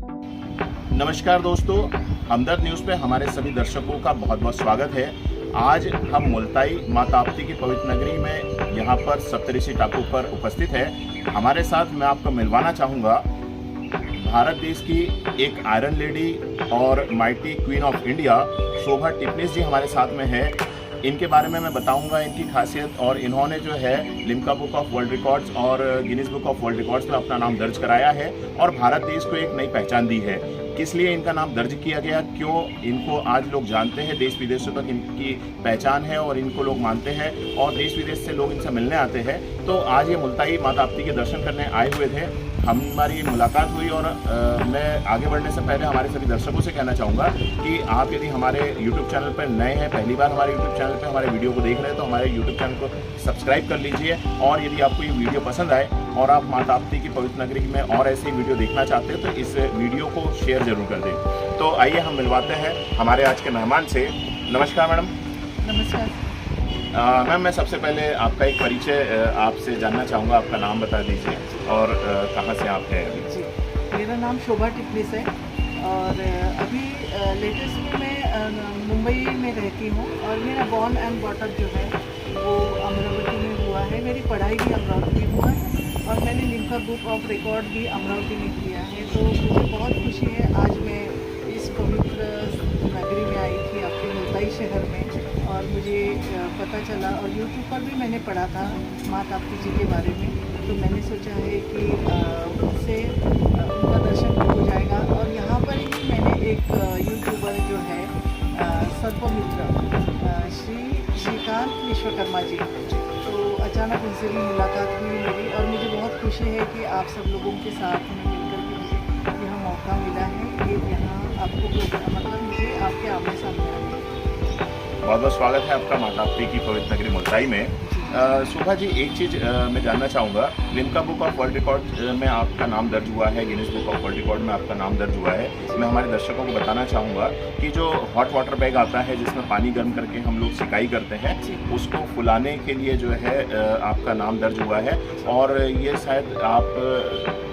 नमस्कार दोस्तों, हमदर्द न्यूज़ पे हमारे सभी दर्शकों का बहुत बहुत स्वागत है। आज हम मुल्ताई माँ ताप्ती की पवित्र नगरी में यहाँ पर सप्तऋषि टापू पर उपस्थित है। हमारे साथ मैं आपको मिलवाना चाहूँगा भारत देश की एक आयरन लेडी और माइटी क्वीन ऑफ इंडिया शोभा टिपनिस जी हमारे साथ में है। इनके बारे में मैं बताऊंगा, इनकी खासियत, और इन्होंने जो है Limca book of world records और Guinness book of world records में अपना नाम दर्ज कराया है और भारत देश को एक नई पहचान दी है। किस लिए इनका नाम दर्ज किया गया, क्यों इनको आज लोग जानते हैं, देश विदेशों तक इनकी पहचान है और इनको लोग मानते हैं और देश विदेश से लोग इनसे मिलने आते हैं। तो आज ये मुल्ताई माँ ताप्ती के दर्शन करने आए हुए थे, हमारी मुलाकात हुई और मैं आगे बढ़ने से पहले हमारे सभी दर्शकों से कहना चाहूँगा कि आप यदि हमारे YouTube चैनल पर नए हैं, पहली बार हमारे YouTube चैनल पर हमारे वीडियो को देख रहे हैं, तो हमारे YouTube चैनल को सब्सक्राइब कर लीजिए। और यदि आपको ये वीडियो पसंद आए और आप माँ ताप्ती की पवित्र नगरी में और ऐसी वीडियो देखना चाहते हैं तो इस वीडियो को शेयर जरूर कर दें। तो आइए हम मिलवाते हैं हमारे आज के मेहमान से। नमस्कार मैडम। नमस्कार। मैम, मैं सबसे पहले आपका एक परिचय आपसे जानना चाहूँगा। आपका नाम बता दीजिए और कहाँ से आप हैं अभी? जी, मेरा नाम शोभा टिपनिस है और अभी लेटेस्ट में मैं मुंबई में रहती हूँ और मेरा बॉर्न एंड बॉटअप जो है वो अमरावती में हुआ है। मेरी पढ़ाई भी अमरावती में हुआ है और मैंने लिम्का बुक ऑफ रिकॉर्ड भी अमरावती में किया है। तो मुझे बहुत खुशी है, आज मैं इस पवित्र नगरी में आई थी आपके मुल्ताई शहर में, और मुझे पता चला और यूट्यूब पर भी मैंने पढ़ा था माँ ताप्ती जी के बारे में। तो मैंने सोचा है कि उनसे उनका दर्शन हो जाएगा। और यहाँ पर ही मैंने एक यूट्यूबर जो है सर्पमित्र श्रीकांत विश्वकर्मा जी, तो अचानक उनसे भी मुलाकात हुई मेरी और मुझे बहुत खुशी है कि आप सब लोगों के साथ में मिलकर के मुझे यह मौका मिला है कि यहाँ आपको मतलब मुझे आपके आमने सामने आने। बहुत बहुत स्वागत है आपका माँ ताप्ती की पवित्र नगरी मुल्ताई में। शोभा जी, एक चीज़ मैं जानना चाहूँगा, Limca book of world record में आपका नाम दर्ज हुआ है, Guinness book of world record में आपका नाम दर्ज हुआ है। मैं हमारे दर्शकों को बताना चाहूँगा कि जो हॉट वाटर बैग आता है जिसमें पानी गर्म करके हम लोग सिकाई करते हैं, उसको फुलाने के लिए जो है आपका नाम दर्ज हुआ है और ये शायद आप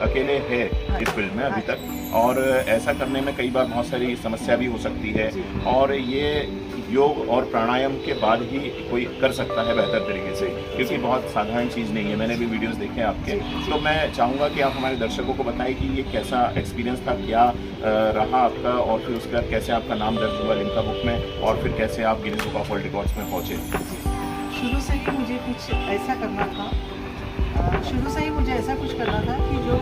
अकेले हैं इस फील्ड में अभी तक, और ऐसा करने में कई बार बहुत सारी समस्या भी हो सकती है और ये योग और प्राणायाम के बाद ही कोई कर सकता है बेहतर तरीके से, क्योंकि बहुत साधारण चीज़ नहीं है। मैंने भी वीडियोस देखे हैं आपके। तो मैं चाहूँगा कि आप हमारे दर्शकों को बताएं कि ये कैसा एक्सपीरियंस था, क्या रहा आपका, और फिर उसके बाद कैसे आपका नाम दर्ज हुआ लिम्का बुक में और फिर कैसे आप Guinness book of world records में पहुँचे। शुरू से ही मुझे कुछ ऐसा करना था, कि जो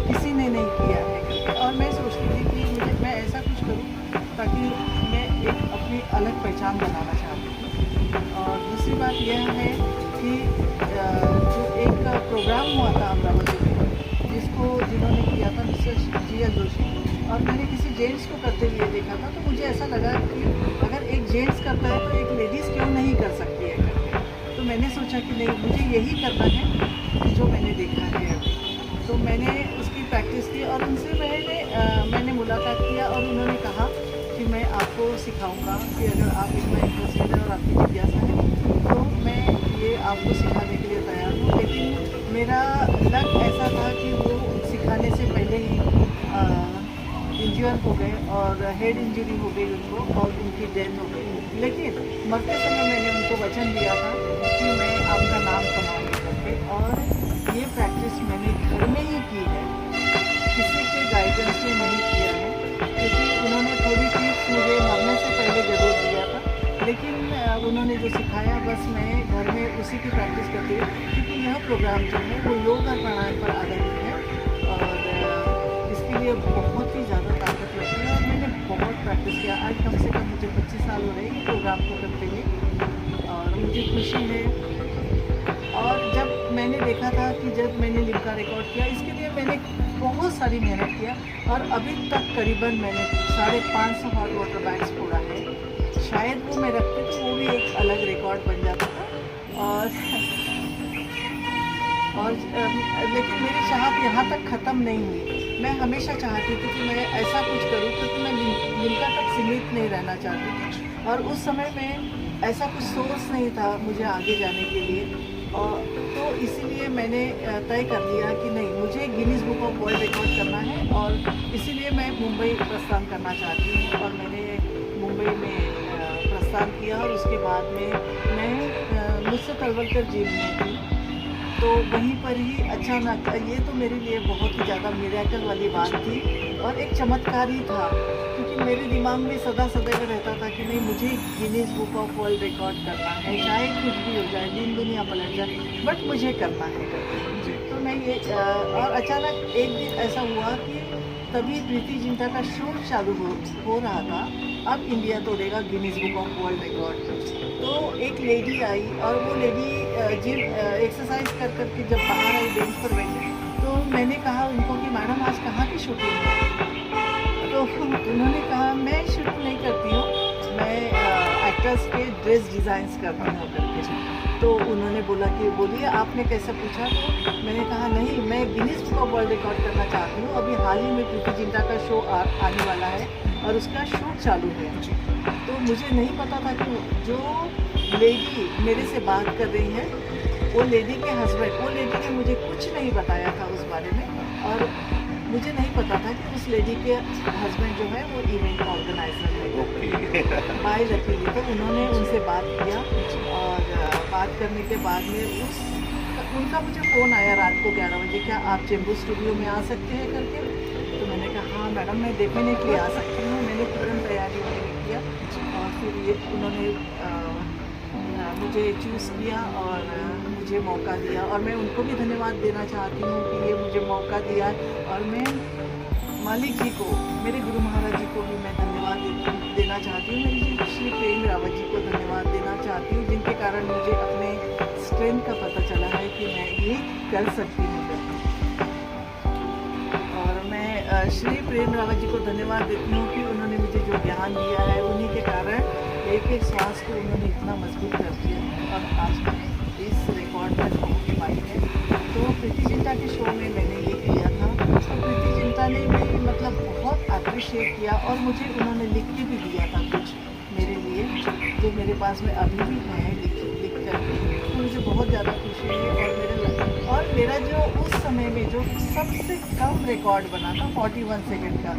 किसी ने नहीं किया है, और मैं सोचती थी कि मैं ऐसा कुछ करूं ताकि मैं एक अपनी अलग पहचान बनाना चाहती थी। और दूसरी बात यह है कि जो एक प्रोग्राम हुआ था अमरावती में जिन्होंने किया था मिस्टर GL जोशी, और मैंने किसी जेंट्स को करते हुए देखा था, तो मुझे ऐसा लगा कि अगर एक जेंट्स करता है तो एक लेडीज़ क्यों नहीं कर सकती है करके। तो मैंने सोचा कि नहीं, मुझे यही करना है जो मैंने देखा है अभी। तो मैंने उसकी प्रैक्टिस की और उनसे मैंने मुलाकात किया और उन्होंने कहा कि मैं आपको सिखाऊंगा कि अगर आप इतना इंटरेस्टेड है और आपकी जिज्ञासा है तो मैं ये आपको सिखाने के लिए तैयार हूँ। लेकिन मेरा लक ऐसा था कि वो सिखाने से पहले ही इंजर हो गए और हेड इंजरी हो गई उनको और उनकी डेथ हो गई। लेकिन मरते समय मैंने उनको वचन दिया था कि मैं आपका नाम कमाऊँगी करके, और ये प्रैक्टिस मैंने घर में ही की है, किसी के गाइडेंस में नहीं किया है, क्योंकि उन्होंने थोड़ी टिप्स मुझे मरने से पहले ज़रूर दिया था, लेकिन उन्होंने जो सिखाया बस मैं घर में उसी की प्रैक्टिस करती हूँ। क्योंकि यह प्रोग्राम जो है वो योग और प्राणायाम पर आधारित है और इसके लिए बहुत ही ज़्यादा ताकत लगती है और मैंने बहुत प्रैक्टिस किया। आज कम से कम मुझे 25 साल हो रहे हैं ये प्रोग्राम को करते हुए और मुझे खुशी है। और जब मैंने देखा था कि जब मैंने लिम्का रिकॉर्ड किया, इसके लिए मैंने बहुत सारी मेहनत किया और अभी तक करीबन मैंने 550 हॉट वाटर बैग्स फोड़ा है। शायद वो मैं रखती तो वो भी एक अलग रिकॉर्ड बन जाता था। और लेकिन मेरी चाहत यहाँ तक ख़त्म नहीं हुई। मैं हमेशा चाहती थी कि मैं ऐसा कुछ करूँ, क्योंकि मैं लिम्का तक सीमित नहीं रहना चाहती थी और उस समय में ऐसा कुछ सोर्स नहीं था मुझे आगे जाने के लिए। और तो इसीलिए मैंने तय कर लिया कि नहीं, मुझे Guinness book of world record करना है और इसीलिए मैं मुंबई प्रस्थान करना चाहती हूँ। और मैंने मुंबई में प्रस्थान किया और उसके बाद में मैं मुझसे तलवलकर जेल में थी। तो वहीं पर ही अचानक, ये तो मेरे लिए बहुत ही ज़्यादा मिरेकल वाली बात थी और एक चमत्कार ही था, क्योंकि मेरे दिमाग में सदा सदैव रहता था कि नहीं, मुझे Guinness book of world record करना है, चाहे कुछ भी हो जाए, दिन दुनिया पलट जाए, बट मुझे करना है करके। तो मैं ये और अचानक एक दिन ऐसा हुआ कि तभी प्रीति जिंटा का शो चालू हो रहा था, अब इंडिया तोड़ेगा Guinness book of world record. तो एक लेडी आई और वो लेडी जिम एक्सरसाइज कर करके जब बाहर आई बेंच पर बैठी, तो मैंने कहा उनको कि मैडम आज कहाँ की शूटिंग है? तो उन्होंने कहा मैं शूटिंग नहीं करती हूँ, मैं एक्टर्स के ड्रेस डिज़ाइंस करती हूँ करके। तो उन्होंने बोला कि बोलिए आपने कैसे पूछा? तो मैंने कहा नहीं, मैं Guinness book of world record करना चाहती हूँ। अभी हाल ही में प्रीति जिंटा का शो आने वाला है और उसका शूट चालू है। तो मुझे नहीं पता था कि जो लेडी मेरे से बात कर रही है वो लेडी के हस्बैंड, वो लेडी ने मुझे कुछ नहीं बताया था उस बारे में, और मुझे नहीं पता था कि उस लेडी के हस्बैंड जो है वो इवेंट ऑर्गेनाइजर है। बाय लकीली तो उन्होंने उनसे बात किया और बात करने के बाद में उनका मुझे फ़ोन आया रात को 11 बजे, क्या आप चेंबूर स्टूडियो में आ सकते हैं करके। तो मैंने कहा हाँ मैडम, मैं डेफिनेटली आ सकती हूँ। मैंने तुरंत तैयारी वगैरह किया और फिर ये उन्होंने मुझे चूज़ किया और मुझे मौका दिया, और मैं उनको भी धन्यवाद देना चाहती हूँ कि ये मुझे मौका दिया। और मैं मालिक जी को, मेरे गुरु महाराज जी को भी मैं धन्यवाद देना चाहती हूँ। मेरी श्री प्रेम रावत जी को धन्यवाद देना चाहती हूँ, जिनके कारण मुझे अपने स्ट्रेंथ का पता चला है कि मैं ये कर सकती हूँ। और मैं श्री प्रेम रावत जी को धन्यवाद देती हूँ कि उन्होंने मुझे जो ज्ञान दिया है, उन्हीं के कारण एक एक सांस को उन्होंने इतना मजबूत कर दिया है और आज मैं इस रिकॉर्ड तक पहुँच पाई है। तो प्रीति जिंटा के शो में मैंने ये किया था, तो प्रीति जिंटा ने भी मतलब बहुत अप्रिशिएट किया और मुझे उन्होंने लिख के भी दिया था कुछ मेरे लिए, जो मेरे पास में अभी भी है लिख कर। तो मुझे बहुत ज़्यादा खुशी है। और मेरा जो उस समय में जो सबसे कम रिकॉर्ड बना था 41 सेकंड का,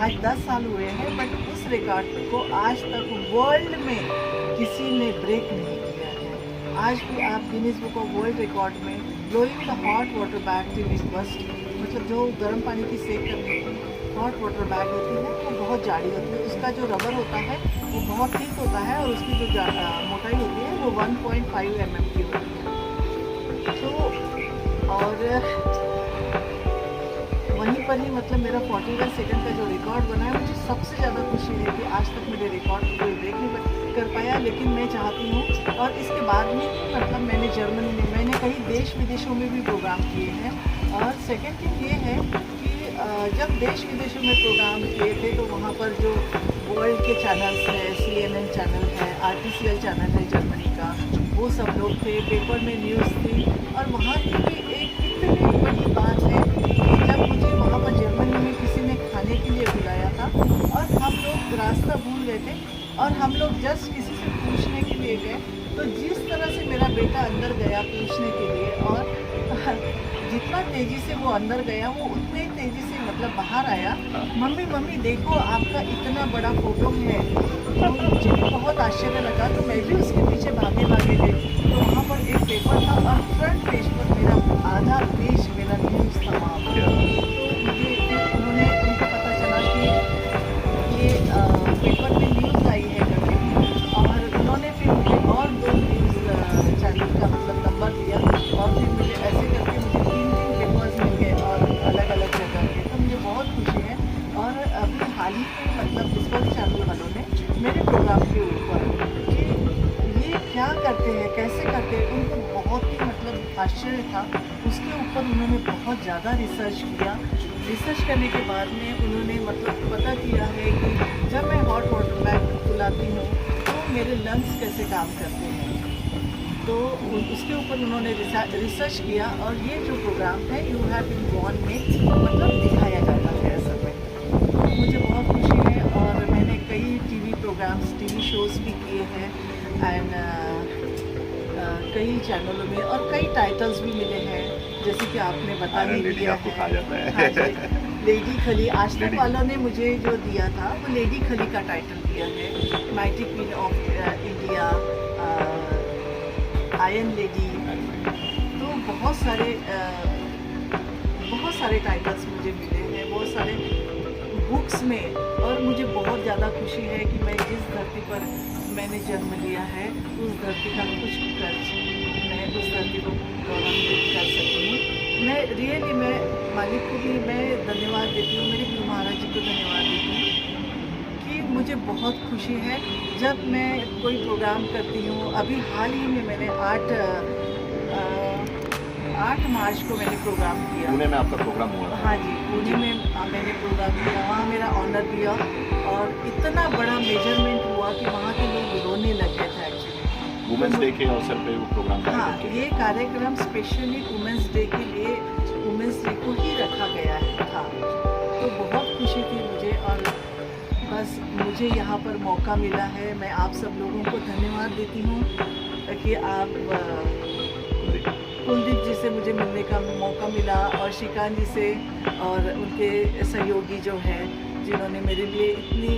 आज 10 साल हुए हैं, बट उस रिकॉर्ड को आज तक वर्ल्ड में किसी ने ब्रेक नहीं किया है। आज भी आप Guinness book of world record में blowing the hot water bag till it burst, मतलब जो गर्म पानी की सेक करने की हॉट वाटर बैग होती है वो बहुत जाड़ी होती है, उसका जो रबर होता है वो बहुत थिक होता है और उसकी जो मोटाई होती है वो 1.5 mm की होती है। तो और वहीं पर ही मतलब मेरा 41 सेकंड का जो रिकॉर्ड बना है, मुझे सबसे ज़्यादा खुशी है कि आज तक मेरे रिकॉर्ड को कोई ब्रेक नहीं कर पाया। लेकिन मैं चाहती हूँ, और इसके बाद में मतलब मैंने जर्मनी में, मैंने कई देश विदेशों में भी प्रोग्राम किए हैं। और सेकंड थिंग ये है कि जब देश विदेशों में प्रोग्राम किए थे तो वहाँ पर जो वर्ल्ड के चैनल्स है, CNN चैनल है, RTCL चैनल है जर्मनी का, वो सब लोग थे, पेपर में न्यूज़ थी। और वहाँ की भी एक कितनी बड़ी बात है कि जब मुझे वहाँ पर जर्मनी में किसी ने खाने के लिए बुलाया था और हम लोग रास्ता भूल गए थे और हम लोग जस्ट किसी से पूछने के लिए गए, तो जिस तरह से मेरा बेटा अंदर गया पूछने के लिए, और जितना तेज़ी से वो अंदर गया वो उतने तेज़ी से मतलब बाहर आया, मम्मी मम्मी देखो आपका इतना बड़ा फोटो है। तो मुझे भी बहुत आश्चर्य लगा, तो मैं भी उसके पीछे भागे भागे गई। तो वहाँ पर एक पेपर था और फ्रंट पेज पर मेरा आधा पेज मेरा न्यूज़ था वहाँ पर। तो मुझे फिर उनको पता चला कि ये पेपर में न्यूज़ आई है करके, और उन्होंने फिर मुझे और 2 न्यूज़ चैनल का मतलब नंबर दिया और फिर मुझे ऐसे करके मुझे 3 पेपर्स मिल गए और अलग अलग जगह के। तो मुझे बहुत खुशी है। और अभी हाल ही में मतलब डिस्कवरी चैनल वालों ने मेरे प्रोग्राम के ऊपर कि ये क्या करते हैं, कैसे करते हैं, उनको बहुत ही मतलब आश्चर्य था। उसके ऊपर उन्होंने बहुत ज़्यादा रिसर्च किया। रिसर्च करने के बाद में उन्होंने मतलब पता किया है कि जब मैं हॉट वाटर बैग फुलाती हूँ तो मेरे लंग्स कैसे काम करते हैं। तो उसके ऊपर उन्होंने रिसर्च किया और ये जो प्रोग्राम है यू हैव बीन बॉर्न में मतलब दिखाया जाता है असल में। तो मुझे बहुत खुशी है। और मैंने कई टीवी प्रोग्राम्स, टीवी शोज़ भी किए हैं। एंड कई चैनलों में और कई टाइटल्स भी मिले हैं, जैसे कि आपने बता ही लेडी दिया आपको है। कहा जाता है। हाँ जी, लेडी खली। आज तक लेडी। वालों ने मुझे जो दिया था वो लेडी खली का टाइटल दिया है। Mighty queen of India, iron lady, तो बहुत सारे टाइटल्स मुझे मिले हैं, बहुत सारे बुक्स में। और मुझे बहुत ज़्यादा खुशी है कि मैं जिस धरती पर मैंने जन्म लिया है उस धरती का कुछ कर्ज मैं उस धरती को गौरवान्वित कर सकती हूँ। मैं मालिक को भी मैं धन्यवाद देती हूँ, मेरे गुरु महाराज जी को धन्यवाद देती हूँ कि मुझे बहुत खुशी है जब मैं कोई प्रोग्राम करती हूँ। अभी हाल ही में मैंने 8 मार्च को मैंने प्रोग्राम किया। पुणे में आपका प्रोग्राम हुआ था? हाँ जी, पुणे में मैंने प्रोग्राम किया, वहाँ मेरा ऑनर दिया और इतना बड़ा मेजरमेंट हुआ कि वहाँ के लोग रोने लग गए थे एक्चुअली। वुमेन्स डे के अवसर पे वो प्रोग्राम था? हाँ, ये कार्यक्रम स्पेशली वुमेन्स डे के लिए, वुमेन्स डे को ही रखा गया था। तो बहुत खुशी थी मुझे और बस मुझे यहाँ पर मौका मिला है। मैं आप सब लोगों को धन्यवाद देती हूँ कि आप कुलदीप जी से मुझे मिलने का मौका मिला और श्रीकांत जी से और उनके सहयोगी जो हैं जिन्होंने मेरे लिए इतनी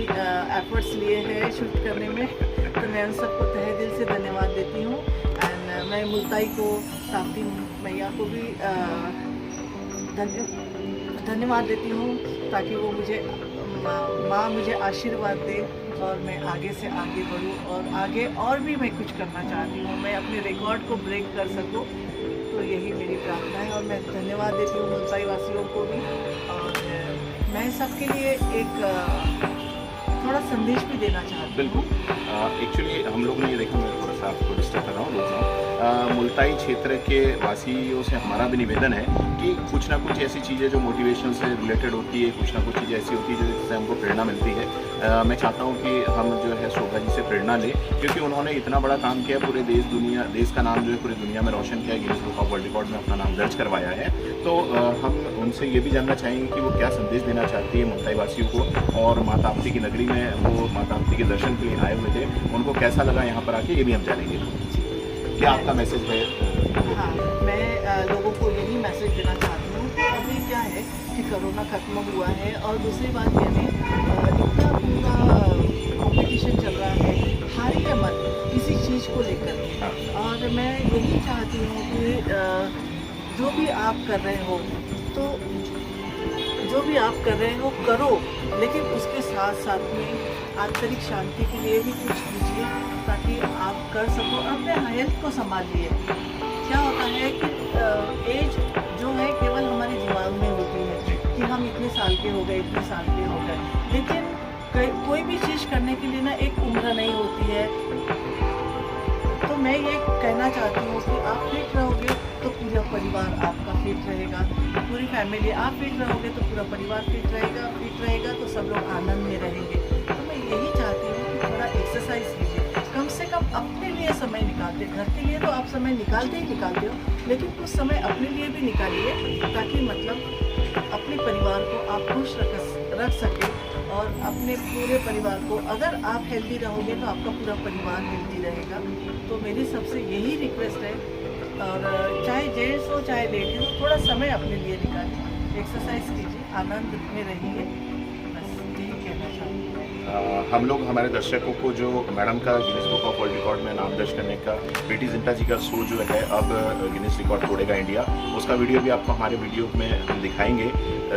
एफर्ट्स लिए हैं शूट करने में, तो मैं उन सबको तहे दिल से धन्यवाद देती हूँ। एंड मैं मुल्ताई को, ताप्ती मैया को भी धन्यवाद देती हूँ ताकि वो मुझे माँ मुझे आशीर्वाद दे और मैं आगे से आगे बढ़ूँ और आगे और भी मैं कुछ करना चाहती हूँ, मैं अपने रिकॉर्ड को ब्रेक कर सकूँ। तो यही मेरी प्रार्थना है और मैं धन्यवाद देती हूँ मुल्ताई वासियों को भी। और मैं सबके लिए एक थोड़ा संदेश भी देना चाहती हूँ। बिल्कुल, एक्चुअली हम लोग ने ये देखा, मैं थोड़ा सा आपको डिस्टर्ब कर रहा हूँ, रोक रहा हूँ। मुल्ताई क्षेत्र के वासियों से हमारा भी निवेदन है कि कुछ ना कुछ ऐसी चीज़ें जो मोटिवेशन से रिलेटेड होती है, कुछ ना कुछ चीज़ें ऐसी होती है जिससे हमको प्रेरणा मिलती है। मैं चाहता हूँ कि हम जो है शोभा जी से प्रेरणा लें, क्योंकि उन्होंने इतना बड़ा काम किया, पूरे देश का नाम जो है पूरी दुनिया में रोशन किया, Guinness book of world record में अपना नाम दर्ज करवाया है। तो हम उनसे ये भी जानना चाहेंगे कि वो क्या संदेश देना चाहती है मुल्ताई वासियों को, और माता ताप्ती की नगरी में वो माता ताप्ती के दर्शन के लिए आए हुए थे, उनको कैसा लगा यहाँ पर आके, ये भी हम जानेंगे। क्या आपका मैसेज है? हाँ, मैं लोगों को यही मैसेज देना चाहती हूँ कि अभी क्या है कि कोरोना खत्म हुआ है और दूसरी बात ये है इतना पूरा कॉम्पिटिशन चल रहा है, हारिए मत किसी चीज़ को लेकर। और मैं यही चाहती हूँ कि जो भी आप कर रहे हो करो, लेकिन उसके साथ साथ में आंतरिक शांति के लिए भी कुछ कीजिए ताकि आप कर सको। अपने हेल्थ को संभालिए। क्या होता है कि एज जो है केवल हमारे दिमाग में होती है कि हम इतने साल के हो गए, लेकिन कोई भी चीज़ करने के लिए ना एक उम्र नहीं होती है। तो मैं ये कहना चाहती हूँ कि आप फिट रहोगे तो पूरा परिवार आपका फिट रहेगा, पूरी फैमिली। आप फिट रहोगे तो पूरा परिवार फिट रहेगा तो सब लोग आनंद में रहेंगे। तो मैं यही चाहती हूँ कि थोड़ा एक्सरसाइज कीजिए, कम से कम अपने लिए समय निकालते। घर के लिए तो आप समय निकालते हो, लेकिन कुछ समय अपने लिए भी निकालिए ताकि मतलब अपने परिवार को आप खुश रख सके और अपने पूरे परिवार को। अगर आप हेल्दी रहोगे तो आपका पूरा परिवार हेल्दी रहेगा। तो मेरी सबसे यही रिक्वेस्ट है, और चाहे जेंट्स हो चाहे लेडीज हो, थोड़ा समय अपने लिए निकालिए, एक्सरसाइज कीजिए, आनंद में रहिए। बस यही कहना चाहूँगी। हम लोग हमारे दर्शकों को जो मैडम का Guinness book of world record में नाम दर्ज करने का प्रीति जिंटा जी का शो जो है अब गिनीज रिकॉर्ड तोड़ेगा इंडिया, उसका वीडियो भी आपको हमारे वीडियो में हम दिखाएंगे।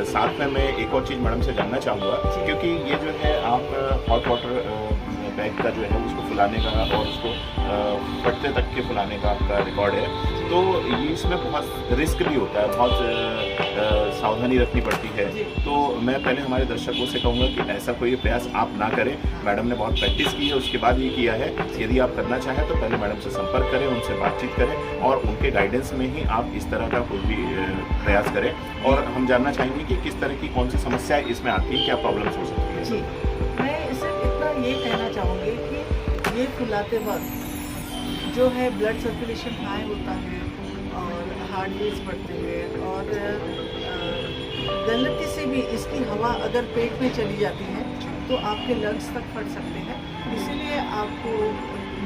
साथ में मैं एक और चीज़ मैडम से जानना चाहूँगा, क्योंकि ये जो है आप हॉट वाटर बैग का जो है उसको फुलाने का और उसको फटते तक के फुलाने का आपका रिकॉर्ड है, तो ये इसमें बहुत रिस्क भी होता है, बहुत सावधानी रखनी पड़ती है। तो मैं पहले हमारे दर्शकों से कहूँगा कि ऐसा कोई प्रयास आप ना करें। मैडम ने बहुत प्रैक्टिस की है, उसके बाद ये किया है। यदि आप करना चाहें तो पहले मैडम से संपर्क करें, उनसे बातचीत करें और उनके गाइडेंस में ही आप इस तरह का कोई भी प्रयास करें। और हम जानना चाहेंगे कि किस तरह की कौन सी समस्याएँ इसमें आती हैं, क्या प्रॉब्लम्स हो सकती हैं। जी, मैं सिर्फ इतना ये कहना चाहूँगी कि ये फुलाते वक्त जो है ब्लड सर्कुलेशन हाई होता है और हार्ट बीट्स बढ़ते हैं, और गलती से भी इसकी हवा अगर पेट में चली जाती है तो आपके लंग्स तक फट सकते हैं। इसीलिए आपको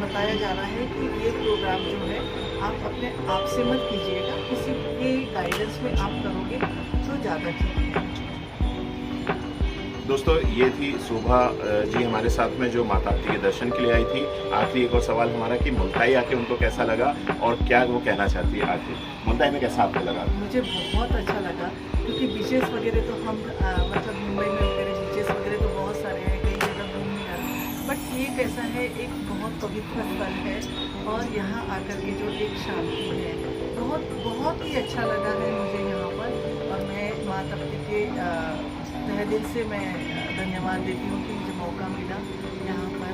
बताया जा रहा है कि ये प्रोग्राम जो है आप अपने आप से मत कीजिएगा, किसी के गाइडेंस में आप करोगे तो ज़्यादा ठीक है। दोस्तों ये थी शोभा जी हमारे साथ में जो माता आपती के दर्शन के लिए आई थी। आखिरी एक और सवाल हमारा कि मुल्ताई आके उनको कैसा लगा और क्या वो कहना चाहती है आके मुल्ताई में कैसा आपको लगा? मुझे बहुत अच्छा लगा क्योंकि बीचेस वगैरह तो हम मतलब मुंबई में वगैरह बीचेस वगैरह तो बहुत सारे हैं, कई जगह घूमने आ रहे हैं, बट ये कैसा है एक बहुत पवित्र स्थल है और यहाँ आकर के जो एक शांति है बहुत बहुत ही अच्छा लगा है मुझे यहाँ पर। और मैं माँ तप्ती के तहे दिल से मैं धन्यवाद देती हूँ कि मुझे मौका मिला यहाँ पर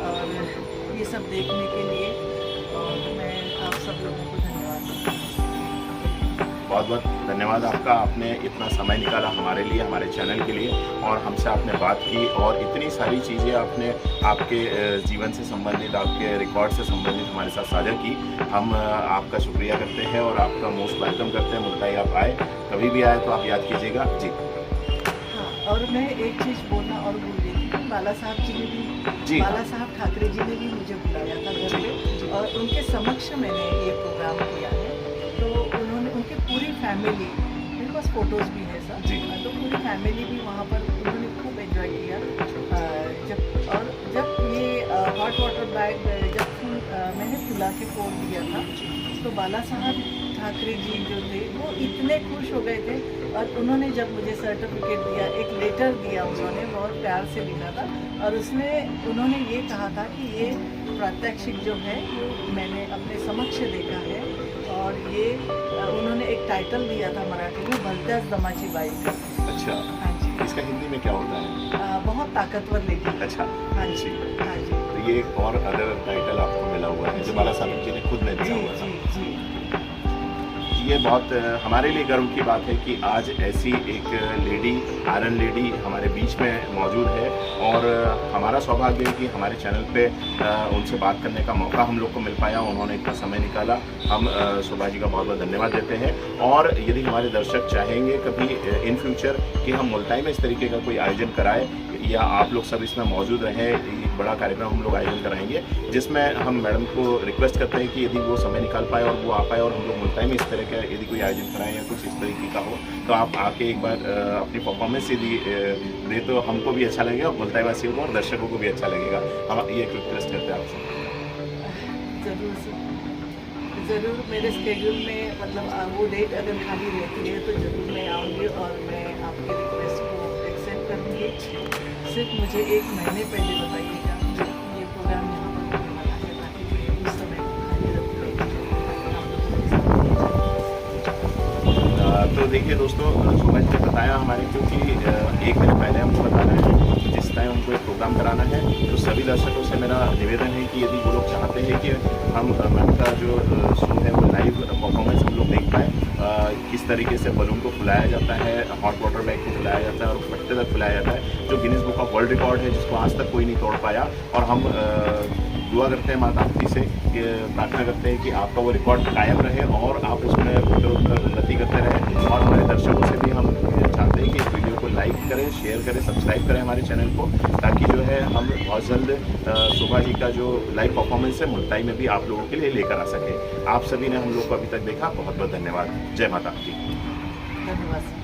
और ये सब देखने के लिए, और मैं आप सब लोगों को धन्यवाद देती हूँ। बहुत बहुत धन्यवाद आपका, आपने इतना समय निकाला हमारे लिए, हमारे चैनल के लिए, और हमसे आपने बात की और इतनी सारी चीज़ें आपने आपके जीवन से संबंधित, आपके रिकॉर्ड से संबंधित हमारे साथ साझा की। हम आपका शुक्रिया करते हैं और आपका मोस्ट वेलकम करते हैं। मुल्ताई आप आए, कभी भी आए तो आप याद कीजिएगा जी। और मैं एक चीज़ बोलना और भूल गई थी, बाला साहब जी ने भी, बाला साहब ठाकरे जी ने भी मुझे बुलाया था घर पे और उनके समक्ष मैंने ये प्रोग्राम किया है। तो उन्होंने उनकी पूरी फैमिली, मेरे पास फोटोज़ भी है सर, तो पूरी फैमिली भी वहाँ पर उन्होंने खूब एंजॉय किया। जब ये हॉट वाटर बैग मैंने फुला के फोड़ दिया था तो बाला साहब ठाकरे जी जो थे वो इतने खुश हो गए थे और उन्होंने जब मुझे सर्टिफिकेट दिया, एक लेटर दिया, उन्होंने बहुत प्यार से लिखा था और उन्होंने ये कहा था कि ये प्रात्यक्षिक जो है मैंने अपने समक्ष देखा है। और ये उन्होंने एक टाइटल दिया था मराठी में, भलत्याच दमाची बाई का। अच्छा, हाँ जी। इसका हिंदी में क्या होता है? बहुत ताकतवर लेडी। अच्छा, हाँ जी, हाँ जी। तो ये एक और अदर टाइटल आपको मिला हुआ है जो बाला साहब जी ने खुद ने दिया हुआ था। जी। ये बहुत हमारे लिए गर्व की बात है कि आज ऐसी एक लेडी, आयरन लेडी हमारे बीच में मौजूद है और हमारा सौभाग्य है कि हमारे चैनल पे उनसे बात करने का मौका हम लोग को मिल पाया। उन्होंने इतना समय निकाला, हम शोभा जी का बहुत बहुत धन्यवाद देते हैं। और यदि हमारे दर्शक चाहेंगे कभी इन फ्यूचर कि हम मुल्ताई में इस तरीके का कोई आयोजन कराएं या आप लोग सब इसमें मौजूद रहें, एक बड़ा कार्यक्रम हम लोग आयोजन कराएंगे जिसमें हम मैडम को रिक्वेस्ट करते हैं कि यदि वो समय निकाल पाए और वो आ पाए और हम लोग मुल्ताई में इस तरह का यदि कोई आयोजन कराएं या कुछ इस तरीके का हो तो आप आके एक बार अपनी परफॉर्मेंस यदि दे तो हमको भी अच्छा लगेगा, मुल्ताई वासियों को और दर्शकों को भी अच्छा लगेगा। हम ये एक रिक्वेस्ट करते हैं आपसे। ज़रूर मेरे स्केड्यूल में मतलब वो डेट अगर खाली रहती है तो ज़रूर मैं आऊँगी और मैं आपकी रिक्वेस्ट को एक्सेप्ट करूँगी। सिर्फ मुझे 1 महीने पहले बताइएगा ये प्रोग्राम यहाँ पर होने वाला है ताकि मैं उस समय खाली रखूँ। तो देखिए दोस्तों, शोभा जी ने बताया हमारे क्योंकि 1 महीने पहले हमको बताना है जिस टाइम हमको एक प्रोग्राम कराना है। तो सभी दर्शकों से मेरा निवेदन है कि यदि वो लोग चाहते हैं कि हम मैम का जो शो है वो लाइव परफॉर्मेंस हम लोग देख पाए, किस तरीके से बलून को फुलाया जाता है, हॉट वाटर बैग को फुलाया जाता है और फट्टे तक फुलाया जाता है, जो Guinness book of world record है जिसको आज तक कोई नहीं तोड़ पाया। और हम दुआ करते हैं माता आपती से, प्रार्थना करते हैं कि आपका वो रिकॉर्ड कायम रहे और आप उसमें उत्तर उन्नति करते रहें। और हमारे दर्शकों से भी हम चाहते हैं कि इस वीडियो को लाइक करें, शेयर करें, सब्सक्राइब करें हमारे चैनल को, ताकि जो है हम बहुत जल्द शोभा जी का जो लाइव परफॉर्मेंस है मुल्ताई में भी आप लोगों के लिए लेकर आ सकें। आप सभी ने हम लोग को अभी तक देखा, बहुत बहुत धन्यवाद। जय माता आपकी। धन्यवाद।